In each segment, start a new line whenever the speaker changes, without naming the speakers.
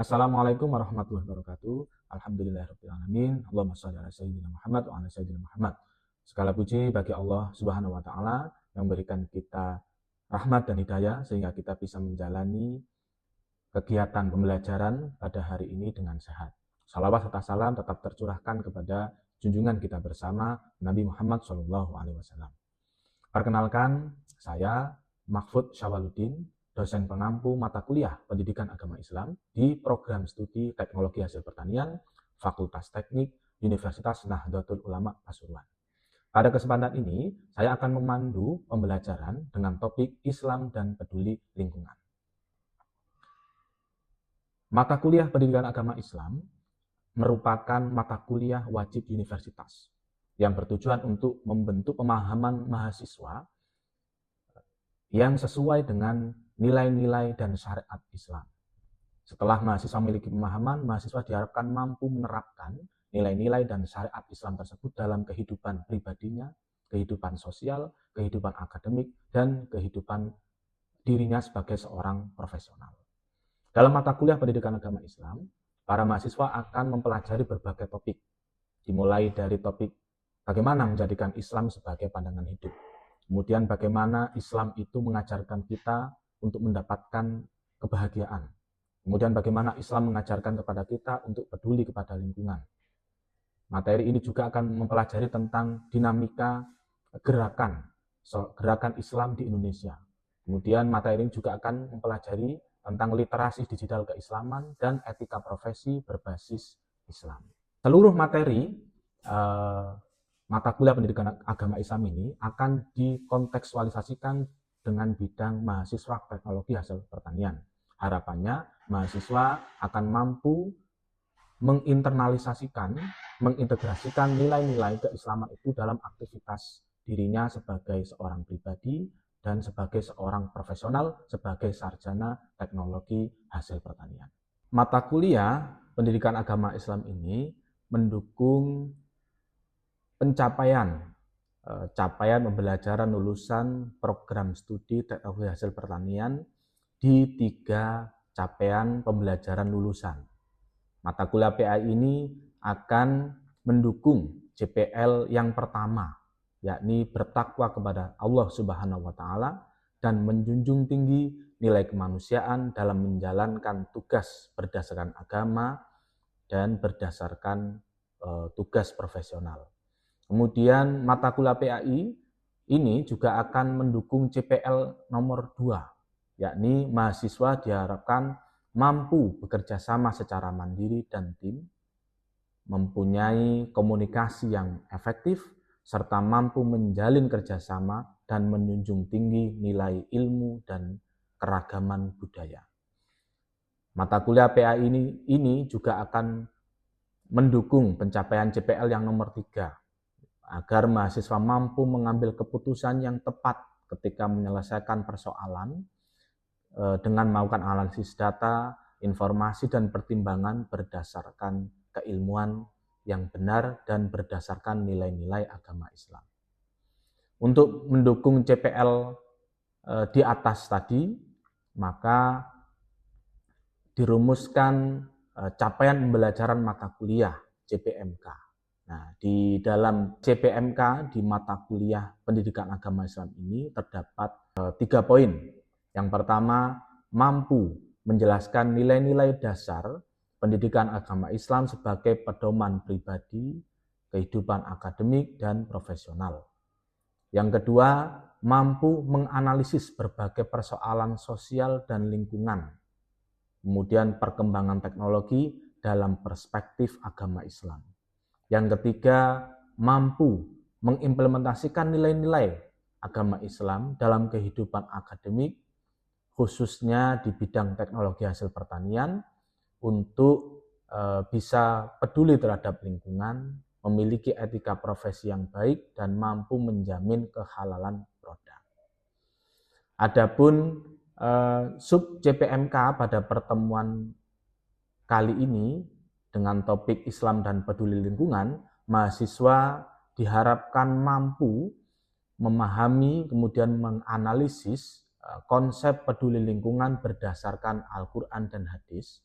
Assalamualaikum warahmatullahi wabarakatuh. Alhamdulillahirrahmanirrahim. Allahumma shalli ala sayyidina Muhammad wa ala sayyidina Muhammad. Segala puji bagi Allah Subhanahu wa taala yang memberikan kita rahmat dan hidayah sehingga kita bisa menjalani kegiatan pembelajaran pada hari ini dengan sehat. Salawat serta salam tetap tercurahkan kepada junjungan kita bersama Nabi Muhammad SAW. Perkenalkan, saya Mahfud Syawaludin, dosen pengampu mata kuliah Pendidikan Agama Islam di Program Studi Teknologi Hasil Pertanian, Fakultas Teknik, Universitas Nahdlatul Ulama Pasuruan. Pada kesempatan ini, saya akan memandu pembelajaran dengan topik Islam dan Peduli Lingkungan. Mata kuliah Pendidikan Agama Islam merupakan mata kuliah wajib universitas yang bertujuan untuk membentuk pemahaman mahasiswa yang sesuai dengan nilai-nilai dan syariat Islam. Setelah mahasiswa memiliki pemahaman, mahasiswa diharapkan mampu menerapkan nilai-nilai dan syariat Islam tersebut dalam kehidupan pribadinya, kehidupan sosial, kehidupan akademik, dan kehidupan dirinya sebagai seorang profesional. Dalam mata kuliah Pendidikan Agama Islam, para mahasiswa akan mempelajari berbagai topik, dimulai dari topik bagaimana menjadikan Islam sebagai pandangan hidup. Kemudian bagaimana Islam itu mengajarkan kita untuk mendapatkan kebahagiaan. Kemudian bagaimana Islam mengajarkan kepada kita untuk peduli kepada lingkungan. Materi ini juga akan mempelajari tentang dinamika gerakan Islam di Indonesia. Kemudian materi ini juga akan mempelajari tentang literasi digital keislaman dan etika profesi berbasis Islam. Seluruh materi mata kuliah Pendidikan Agama Islam ini akan dikontekstualisasikan dengan bidang mahasiswa teknologi hasil pertanian. Harapannya mahasiswa akan mampu mengintegrasikan nilai-nilai keislaman itu dalam aktivitas dirinya sebagai seorang pribadi dan sebagai seorang profesional, sebagai sarjana teknologi hasil pertanian. Mata kuliah Pendidikan Agama Islam ini mendukung capaian pembelajaran lulusan program studi teknologi hasil pertanian di 3 capaian pembelajaran lulusan. Mata kuliah PA ini akan mendukung JPL yang pertama, yakni bertakwa kepada Allah Subhanahu wa taala dan menjunjung tinggi nilai kemanusiaan dalam menjalankan tugas berdasarkan agama dan berdasarkan tugas profesional. Kemudian mata kuliah PAI ini juga akan mendukung CPL nomor 2, yakni mahasiswa diharapkan mampu bekerja sama secara mandiri dan tim, mempunyai komunikasi yang efektif, serta mampu menjalin kerjasama dan menjunjung tinggi nilai ilmu dan keragaman budaya. Mata kuliah PA ini juga akan mendukung pencapaian CPL yang nomor 3, agar mahasiswa mampu mengambil keputusan yang tepat ketika menyelesaikan persoalan dengan melakukan analisis data, informasi, dan pertimbangan berdasarkan keilmuan yang benar dan berdasarkan nilai-nilai agama Islam. Untuk mendukung CPL di atas tadi, maka dirumuskan capaian pembelajaran mata kuliah CPMK. Nah, di dalam CPMK di mata kuliah Pendidikan Agama Islam ini terdapat 3 poin. Yang pertama, mampu menjelaskan nilai-nilai dasar pendidikan agama Islam sebagai pedoman pribadi, kehidupan akademik, dan profesional. Yang kedua, mampu menganalisis berbagai persoalan sosial dan lingkungan. Kemudian perkembangan teknologi dalam perspektif agama Islam. Yang ketiga, mampu mengimplementasikan nilai-nilai agama Islam dalam kehidupan akademik, khususnya di bidang teknologi hasil pertanian, untuk bisa peduli terhadap lingkungan, memiliki etika profesi yang baik, dan mampu menjamin kehalalan produk. Adapun sub CPMK pada pertemuan kali ini dengan topik Islam dan peduli lingkungan, mahasiswa diharapkan mampu memahami kemudian menganalisis konsep peduli lingkungan berdasarkan Al-Quran dan hadis,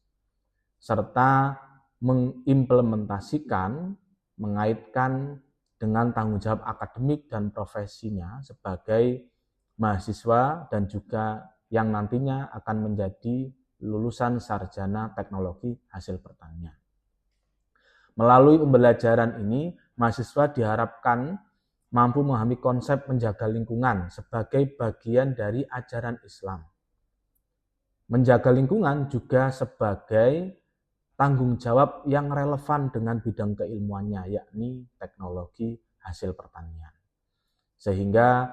serta mengimplementasikan, mengaitkan dengan tanggung jawab akademik dan profesinya sebagai mahasiswa dan juga yang nantinya akan menjadi lulusan sarjana teknologi hasil pertanian. Melalui pembelajaran ini, mahasiswa diharapkan mampu memahami konsep menjaga lingkungan sebagai bagian dari ajaran Islam. Menjaga lingkungan juga sebagai tanggung jawab yang relevan dengan bidang keilmuannya, yakni teknologi hasil pertanian. Sehingga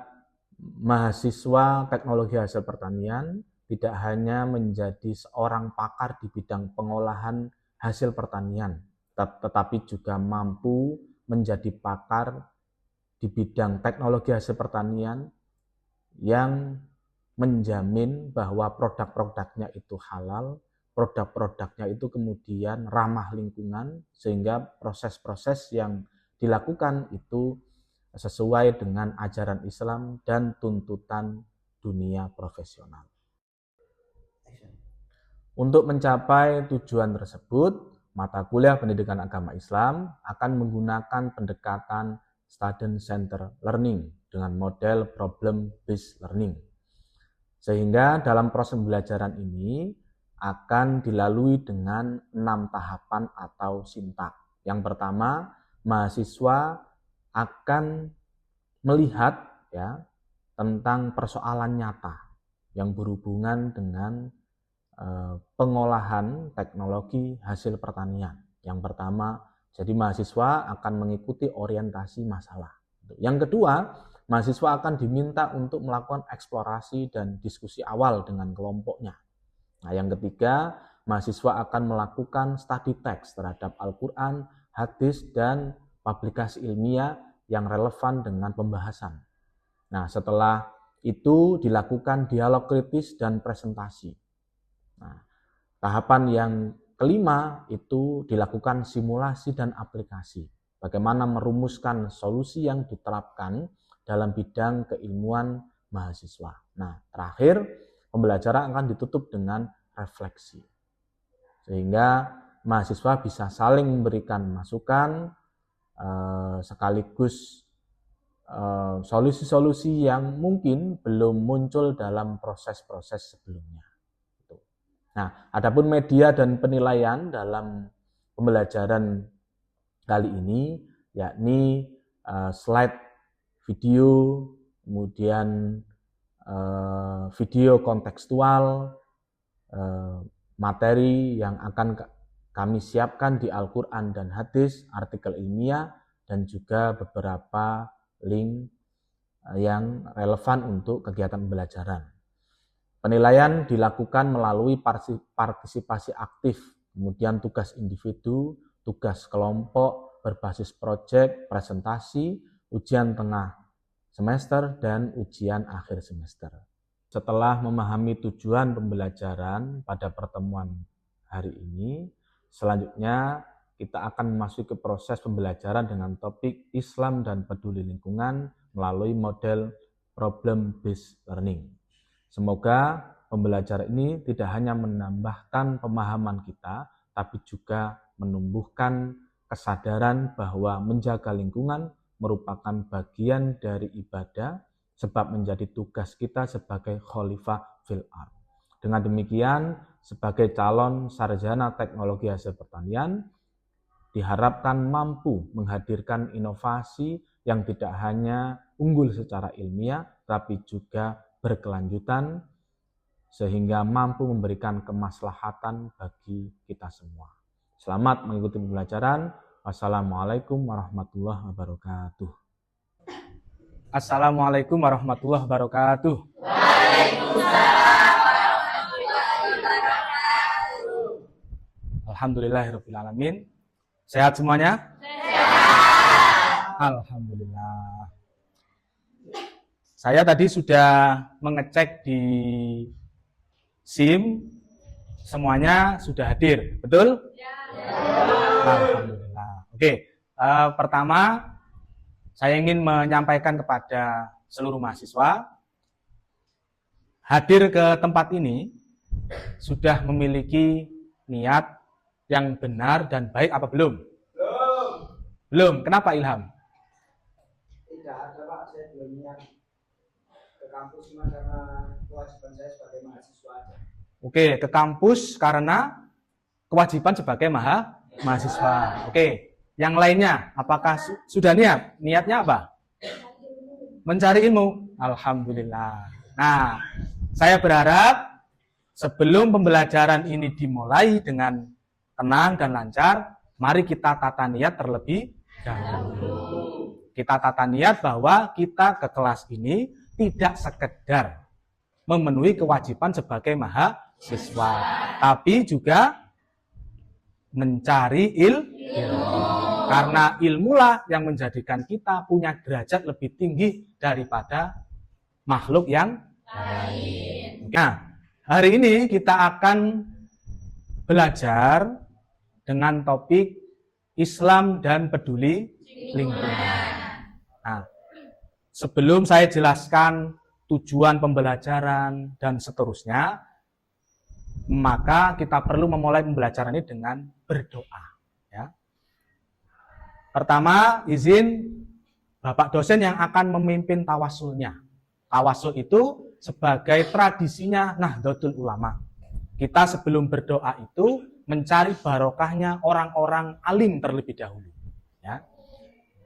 mahasiswa teknologi hasil pertanian tidak hanya menjadi seorang pakar di bidang pengolahan hasil pertanian, tetapi juga mampu menjadi pakar di bidang teknologi hasil pertanian yang menjamin bahwa produk-produknya itu halal, produk-produknya itu kemudian ramah lingkungan, sehingga proses-proses yang dilakukan itu sesuai dengan ajaran Islam dan tuntutan dunia profesional. Untuk mencapai tujuan tersebut, mata kuliah pendidikan agama Islam akan menggunakan pendekatan student center learning dengan model problem based learning. Sehingga dalam proses pembelajaran ini akan dilalui dengan 6 tahapan atau sintak. Yang pertama, mahasiswa akan melihat tentang persoalan nyata yang berhubungan dengan pengolahan teknologi hasil pertanian. Yang pertama, jadi mahasiswa akan mengikuti orientasi masalah. Yang kedua, mahasiswa akan diminta untuk melakukan eksplorasi dan diskusi awal dengan kelompoknya. Nah, yang ketiga, mahasiswa akan melakukan study text terhadap Al-Quran, hadis, dan publikasi ilmiah yang relevan dengan pembahasan. Nah, setelah itu dilakukan dialog kritis dan presentasi. Nah, tahapan yang kelima itu dilakukan simulasi dan aplikasi. Bagaimana merumuskan solusi yang diterapkan dalam bidang keilmuan mahasiswa. Nah, terakhir pembelajaran akan ditutup dengan refleksi. Sehingga mahasiswa bisa saling memberikan masukan sekaligus solusi-solusi yang mungkin belum muncul dalam proses-proses sebelumnya. Nah, adapun media dan penilaian dalam pembelajaran kali ini, yakni slide video, kemudian video kontekstual, materi yang akan kami siapkan di Al-Quran dan hadis, artikel ilmiah, dan juga beberapa link yang relevan untuk kegiatan pembelajaran. Penilaian dilakukan melalui partisipasi aktif, kemudian tugas individu, tugas kelompok, berbasis proyek, presentasi, ujian tengah semester, dan ujian akhir semester. Setelah memahami tujuan pembelajaran pada pertemuan hari ini, selanjutnya kita akan memasuki proses pembelajaran dengan topik Islam dan peduli lingkungan melalui model problem-based learning. Semoga pembelajaran ini tidak hanya menambahkan pemahaman kita, tapi juga menumbuhkan kesadaran bahwa menjaga lingkungan merupakan bagian dari ibadah, sebab menjadi tugas kita sebagai khalifah fil ardh. Dengan demikian, sebagai calon sarjana teknologi hasil pertanian, diharapkan mampu menghadirkan inovasi yang tidak hanya unggul secara ilmiah, tapi juga berkelanjutan, sehingga mampu memberikan kemaslahatan bagi kita semua. Selamat mengikuti pembelajaran. Wassalamualaikum warahmatullahi wabarakatuh.
Assalamualaikum warahmatullahi wabarakatuh.
Waalaikumsalam warahmatullahi wabarakatuh.
Alhamdulillahirrahmanirrahim. Sehat semuanya?
Sehat.
Alhamdulillah. Saya tadi sudah mengecek di SIM, semuanya sudah hadir, betul?
Ya.
Alhamdulillah. Oke, pertama saya ingin menyampaikan kepada seluruh mahasiswa, hadir ke tempat ini sudah memiliki niat yang benar dan baik apa belum? Belum. Kenapa Ilham?
Tidak ada Pak, saya belum niat ke kampus cuma karena kewajiban saya sebagai mahasiswa aja.
Oke, ke kampus karena kewajiban sebagai mahasiswa. Oke, yang lainnya apakah sudah niat? Niatnya apa? Mencari ilmu. Alhamdulillah. Nah, saya berharap sebelum pembelajaran ini dimulai dengan tenang dan lancar, mari kita tata niat terlebih dahulu. Kita tata niat bahwa kita ke kelas ini tidak sekedar memenuhi kewajiban sebagai mahasiswa, tapi juga mencari ilmu. Karena ilmulah yang menjadikan kita punya derajat lebih tinggi daripada makhluk yang lain. Nah, hari ini kita akan belajar dengan topik Islam dan peduli lingkungan. Nah, sebelum saya jelaskan tujuan pembelajaran dan seterusnya, maka kita perlu memulai pembelajaran ini dengan berdoa. Ya. Pertama, izin Bapak dosen yang akan memimpin tawasulnya. Tawasul itu sebagai tradisinya Nahdlatul Ulama. Kita sebelum berdoa itu mencari barokahnya orang-orang alim terlebih dahulu. Ya.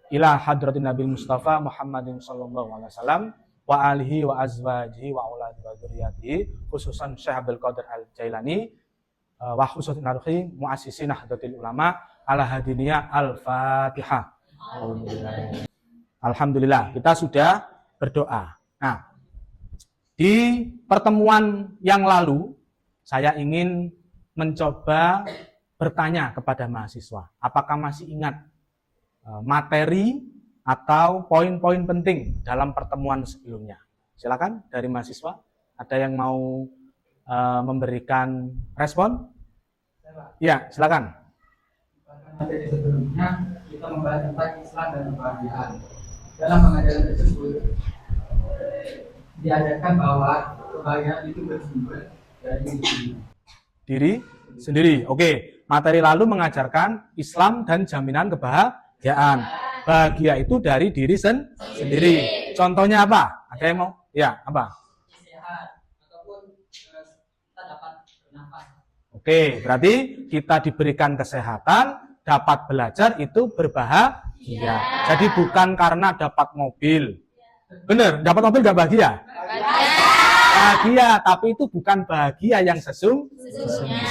Ila hadratin Nabi Mustafa Muhammadin sallallahu alaihi wasallam wa alihi wa azwajihi wa auladi wa dzurriyyatihi, khususan Syekh Abdul Qadir Al-Jailani wa khususan arhi muassisi Nahdlatul Ulama ala hadiniyah Al-Fatihah. Alhamdulillah, kita sudah berdoa. Nah, di pertemuan yang lalu saya ingin mencoba bertanya kepada mahasiswa, apakah masih ingat materi atau poin-poin penting dalam pertemuan sebelumnya? Silakan dari mahasiswa, ada yang mau memberikan respon? Ya, silakan.
Materi sebelumnya kita membahas tentang Islam dan kebahagiaan. Dalam pengajaran tersebut diajarkan bahwa kebahagiaan itu bersumber dari
diri sendiri. Oke, materi lalu mengajarkan Islam dan jaminan kebahagiaan. Bahagia itu dari diri sendiri. Contohnya apa? Ada yang mau? Ya, apa?
sehat ataupun kita dapat bernafas.
Oke, berarti kita diberikan kesehatan, dapat belajar itu berbahagia. Jadi bukan karena dapat mobil. Benar, dapat mobil gak bahagia? Bahagia, tapi itu bukan bahagia yang sesungguhnya.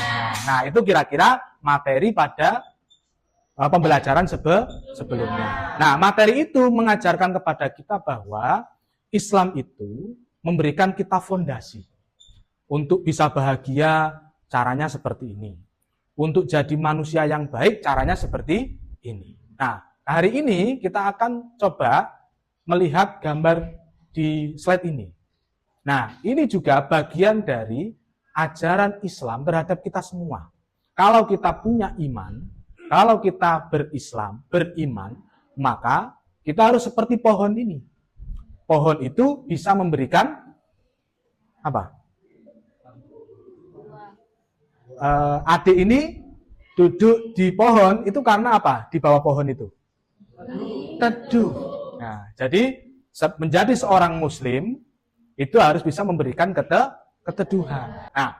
Nah, itu kira-kira materi pada pembelajaran sebelumnya. Nah, materi itu mengajarkan kepada kita bahwa Islam itu memberikan kita fondasi. Untuk bisa bahagia, caranya seperti ini. Untuk jadi manusia yang baik, caranya seperti ini. Nah, hari ini kita akan coba melihat gambar di slide ini. Nah, ini juga bagian dari ajaran Islam terhadap kita semua. Kalau kita punya iman, kalau kita berislam, beriman, maka kita harus seperti pohon ini. Pohon itu bisa memberikan apa? Adik ini duduk di pohon itu karena apa? Di bawah pohon itu teduh. Nah, jadi menjadi seorang muslim itu harus bisa memberikan keteduhan. Nah,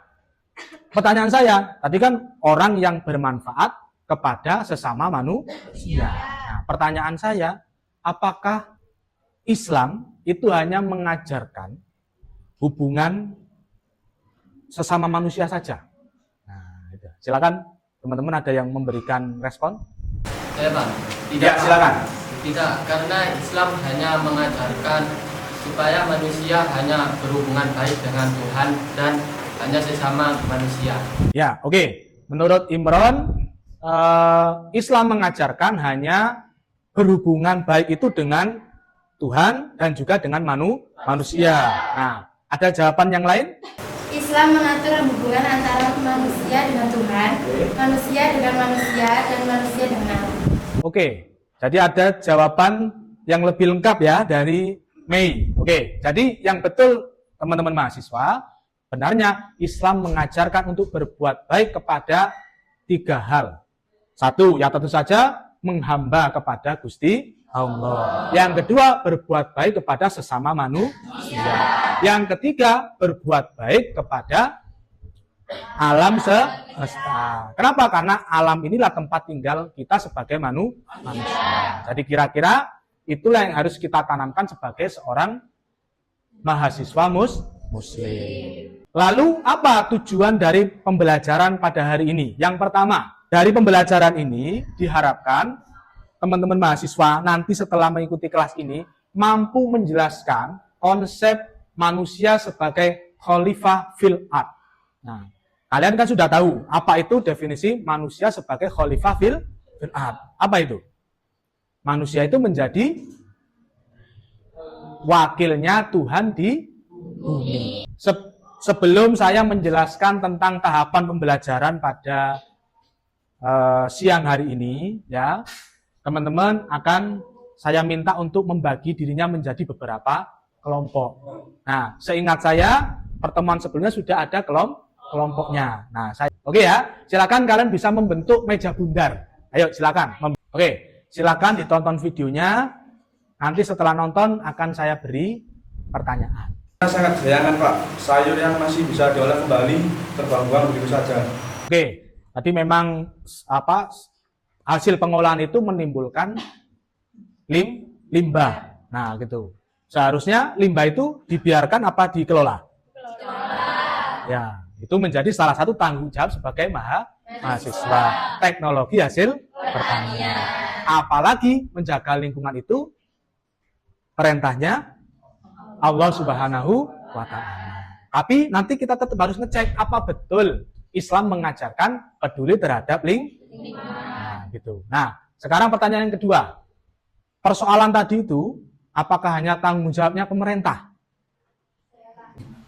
pertanyaan saya, tadi kan orang yang bermanfaat kepada sesama manusia. Nah, pertanyaan saya, apakah Islam itu hanya mengajarkan hubungan sesama manusia saja? Nah, itu. Silakan teman-teman ada yang memberikan respon?
Saya Pak,
Ya, silakan.
Tidak, karena Islam hanya mengajarkan supaya manusia hanya berhubungan baik dengan Tuhan dan hanya sesama manusia.
Ya, oke. Menurut Imron, Islam mengajarkan hanya berhubungan baik itu dengan Tuhan dan juga dengan manusia. Nah, ada jawaban yang lain?
Islam mengatur hubungan antara manusia dengan Tuhan, manusia dengan manusia, dan manusia dengan alam.
Oke, jadi ada jawaban yang lebih lengkap ya dari Mei. Oke, jadi yang betul teman-teman mahasiswa, benarnya Islam mengajarkan untuk berbuat baik kepada 3 hal. 1, ya tentu saja menghamba kepada Gusti Allah. Yang kedua, berbuat baik kepada sesama manusia. Yang ketiga, berbuat baik kepada alam semesta. Kenapa? Karena alam inilah tempat tinggal kita sebagai manusia. Jadi kira-kira itulah yang harus kita tanamkan sebagai seorang mahasiswa muslim. Lalu apa tujuan dari pembelajaran pada hari ini? Yang pertama, dari pembelajaran ini diharapkan teman-teman mahasiswa nanti setelah mengikuti kelas ini mampu menjelaskan konsep manusia sebagai khalifah fil ard. Nah, kalian kan sudah tahu apa itu definisi manusia sebagai khalifah fil ard. Apa itu? Manusia itu menjadi wakilnya Tuhan di bumi. Sebelum saya menjelaskan tentang tahapan pembelajaran pada siang hari ini, ya, teman-teman akan saya minta untuk membagi dirinya menjadi beberapa kelompok. Nah, seingat saya pertemuan sebelumnya sudah ada kelompoknya. Nah, oke ya, silakan kalian bisa membentuk meja bundar. Ayo silakan. Oke, silakan ditonton videonya. Nanti setelah nonton akan saya beri pertanyaan.
Sangat sayangkan Pak, sayur yang masih bisa diolah kembali terbuang-buang begitu saja.
Oke, tadi memang hasil pengolahan itu menimbulkan limbah. Nah, gitu. Seharusnya limbah itu dibiarkan apa dikelola? Ya, itu menjadi salah satu tanggung jawab sebagai mahasiswa teknologi hasil pertanian. Apalagi menjaga lingkungan itu perintahnya Allah Subhanahu wa Ta'ala. Tapi nanti kita tetap harus ngecek apa betul Islam mengajarkan peduli terhadap lingkungan. Nah, gitu. Nah, sekarang pertanyaan yang kedua. Persoalan tadi itu apakah hanya tanggung jawabnya pemerintah?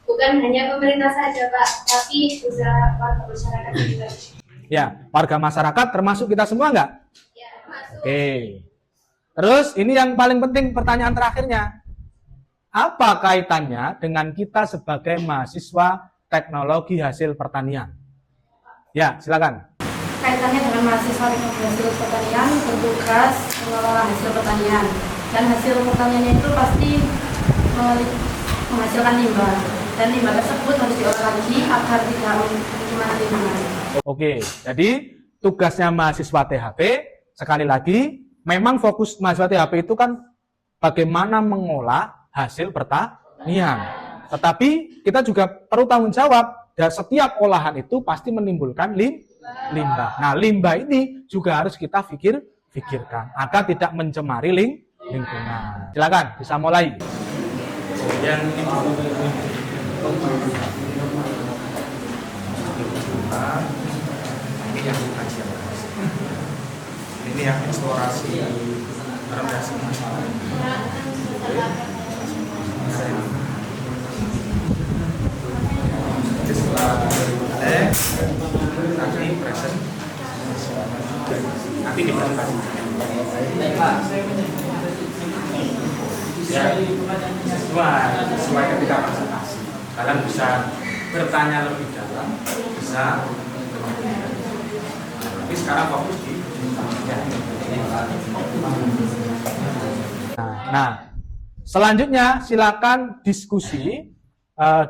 Bukan hanya pemerintah saja, Pak, tapi juga warga masyarakat juga.
Ya, warga masyarakat termasuk kita semua enggak?
Ya, masuk.
Oke. Terus ini yang paling penting pertanyaan terakhirnya. Apa kaitannya dengan kita sebagai mahasiswa teknologi hasil pertanian? Ya, silakan.
Kaitannya dengan mahasiswa teknologi hasil pertanian bertugas mengelola hasil pertanian. Dan hasil pertaniannya itu pasti menghasilkan limbah. Dan limbah tersebut harus diolah lagi agar tidak mencemari lingkungan.
Oke, jadi tugasnya mahasiswa THP, sekali lagi, memang fokus mahasiswa THP itu kan bagaimana mengolah hasil pertanian. Tetapi kita juga perlu tanggung jawab, dan setiap olahan itu pasti menimbulkan limbah. Nah, limbah ini juga harus kita pikirkan agar tidak mencemari lingkungan. Silakan, bisa mulai.
Yang ini yang eksplorasi remediasi masalah. Setelah nanti present, nanti dipresentasi. Ya, sesuai ketika presentasi. Kalian bisa bertanya lebih dalam, bisa. Tapi sekarang fokus di.
Nah, selanjutnya silakan diskusi,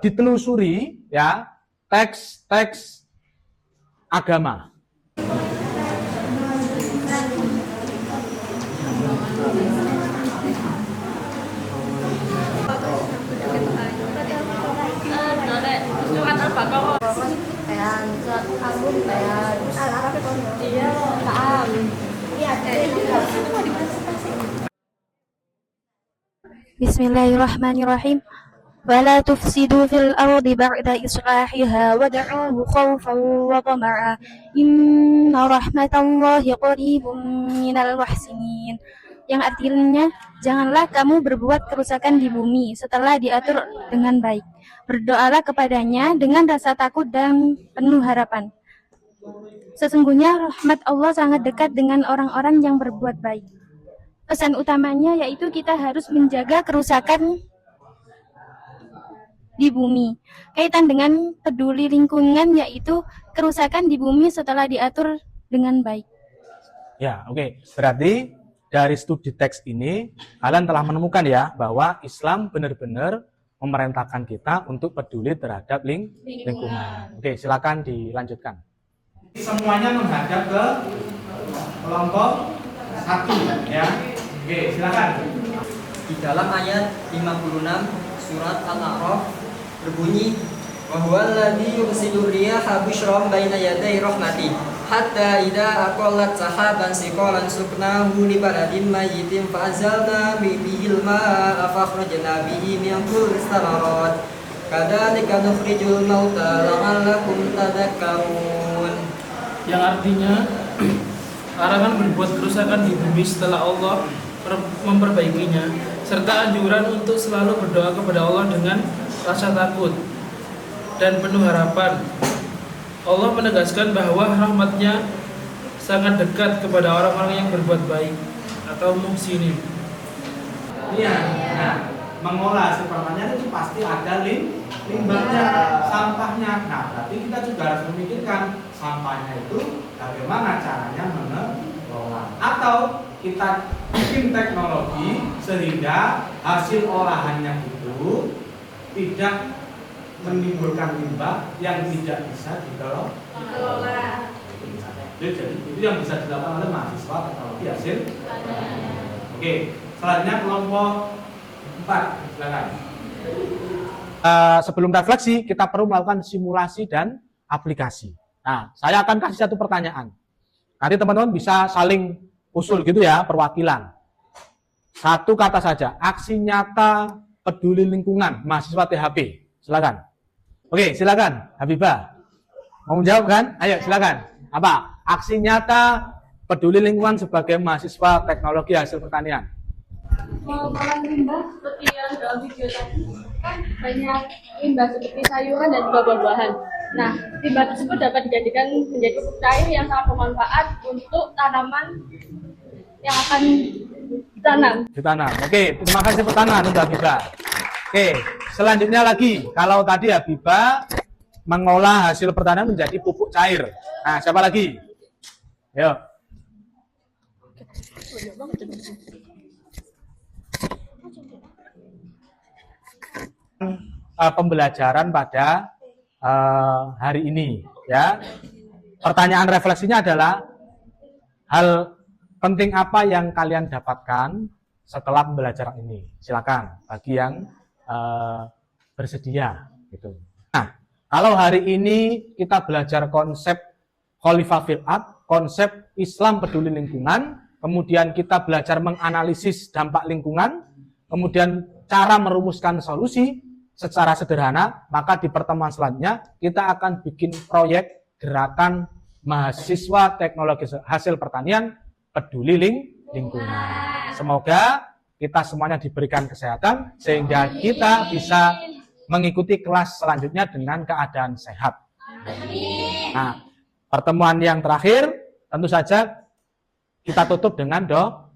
ditelusuri ya teks-teks agama.
Bismillahirrahmanirrahim. Wala tufsidu fil ardi ba'da islahiha wad'uhu khawfan wa tama'a. Inna rahmatallahi qaribun minal muhsinin. Yang artinya, janganlah kamu berbuat kerusakan di bumi setelah diatur dengan baik. Berdoalah kepadanya dengan rasa takut dan penuh harapan. Sesungguhnya rahmat Allah sangat dekat dengan orang-orang yang berbuat baik. Pesan utamanya yaitu kita harus menjaga kerusakan di bumi. Kaitan dengan peduli lingkungan yaitu kerusakan di bumi setelah diatur dengan baik.
Ya, oke. Berarti dari studi teks ini kalian telah menemukan ya bahwa Islam benar-benar memerintahkan kita untuk peduli terhadap lingkungan. Oke, silakan dilanjutkan.
Semuanya menghadap ke kelompok 1 ya. Oke, silakan.
Di dalam ayat 56 surat Al-A'raf berbunyi wa huwallazi yursilu riyaha busyran baina yaday rahmati hatta idza aqallat sahaban siqalan suknahu li baladin mayyitin fa anzalna bihil ma'a fa akhrajna bihi min kulli thamarat kadzalika nukhrijul mauta la'allakum tadhakkarun.
Yang artinya larangan berbuat kerusakan di bumi setelah Allah memperbaikinya, serta anjuran untuk selalu berdoa kepada Allah dengan rasa takut dan penuh harapan. Allah menegaskan bahwa rahmatnya sangat dekat kepada orang-orang yang berbuat baik atau muhsinin.
Iya. Nah, mengolah hasil pertanian itu pasti ada limbahnya, sampahnya. Nah, berarti kita juga harus memikirkan sampahnya itu bagaimana caranya mengelola. Atau kita bikin teknologi sehingga hasil olahannya itu tidak menimbulkan limbah yang tidak bisa dikelola. Jadi itu yang bisa dilakukan oleh mahasiswa teknologi hasil. Oke, selanjutnya kelompok 4, silakan.
Sebelum refleksi, kita perlu melakukan simulasi dan aplikasi. Nah, saya akan kasih satu pertanyaan. Nanti teman-teman bisa saling usul gitu ya, perwakilan. Satu kata saja, aksi nyata peduli lingkungan mahasiswa THP. Silakan. Oke, silakan, Habibah. Mau menjawab kan? Ayo, silakan. Apa? Aksi nyata peduli lingkungan sebagai mahasiswa teknologi hasil pertanian.
Mengolah limbah seperti yang dalam video tadi, kan banyak limbah seperti sayuran dan juga buah-buahan. Nah, limbah tersebut dapat dijadikan menjadi pupuk cair yang sangat bermanfaat untuk tanaman yang akan ditanam.
Oke, terima kasih pertanyaan untuk Habibah. Oke, selanjutnya lagi, kalau tadi Habibah mengolah hasil pertanian menjadi pupuk cair. Nah, siapa lagi? Ayo. Pembelajaran pada hari ini, ya. Pertanyaan refleksinya adalah hal penting apa yang kalian dapatkan setelah pembelajaran ini. Silakan bagi yang bersedia gitu. Nah, kalau hari ini kita belajar konsep Khalifah fil Ard, konsep Islam peduli lingkungan, kemudian kita belajar menganalisis dampak lingkungan, kemudian cara merumuskan solusi secara sederhana, maka di pertemuan selanjutnya kita akan bikin proyek gerakan mahasiswa teknologi hasil pertanian peduli lingkungan. Semoga kita semuanya diberikan kesehatan sehingga kita bisa mengikuti kelas selanjutnya dengan keadaan sehat. Nah, pertemuan yang terakhir tentu saja kita tutup dengan doa.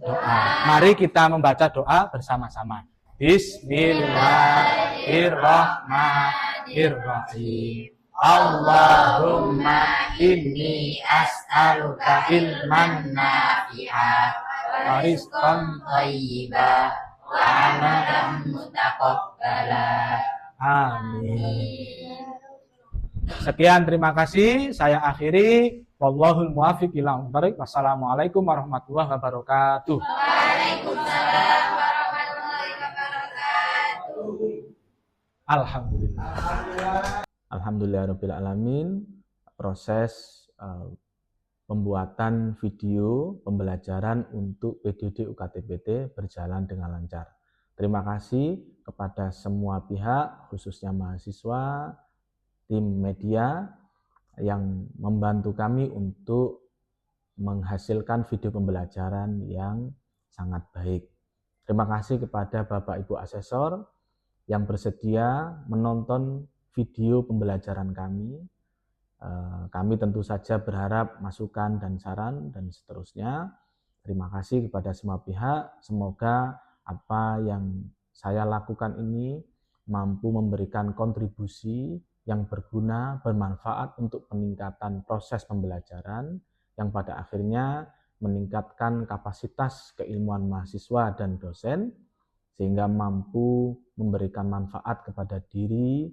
Mari kita membaca doa bersama-sama. Bismillahirrahmanirrahim. Allahumma inni as'aluka ilman nafi'ah wa rizqan thayyiban wa amalan mutaqabbala. Amin. Sekian, terima kasih. Saya akhiri. Wallahul muwaffiq ila aqwamit thoriq. Wassalamualaikum warahmatullahi wabarakatuh.
Waalaikumsalam warahmatullahi wabarakatuh.
Alhamdulillah.
Alhamdulillahirabbil alamin. Proses pembuatan video pembelajaran untuk PDD UKT-PT berjalan dengan lancar. Terima kasih kepada semua pihak, khususnya mahasiswa, tim media yang membantu kami untuk menghasilkan video pembelajaran yang sangat baik. Terima kasih kepada Bapak Ibu Asesor yang bersedia menonton video pembelajaran kami. Kami tentu saja berharap masukan dan saran dan seterusnya. Terima kasih kepada semua pihak. Semoga apa yang saya lakukan ini mampu memberikan kontribusi yang berguna, bermanfaat untuk peningkatan proses pembelajaran yang pada akhirnya meningkatkan kapasitas keilmuan mahasiswa dan dosen sehingga mampu memberikan manfaat kepada diri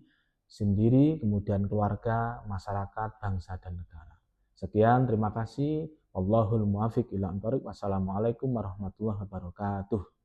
sendiri, kemudian keluarga, masyarakat, bangsa, dan negara. Sekian, terima kasih. Wallahul muwaffiq ila aqwamit thoriq. Wassalamualaikum warahmatullahi wabarakatuh.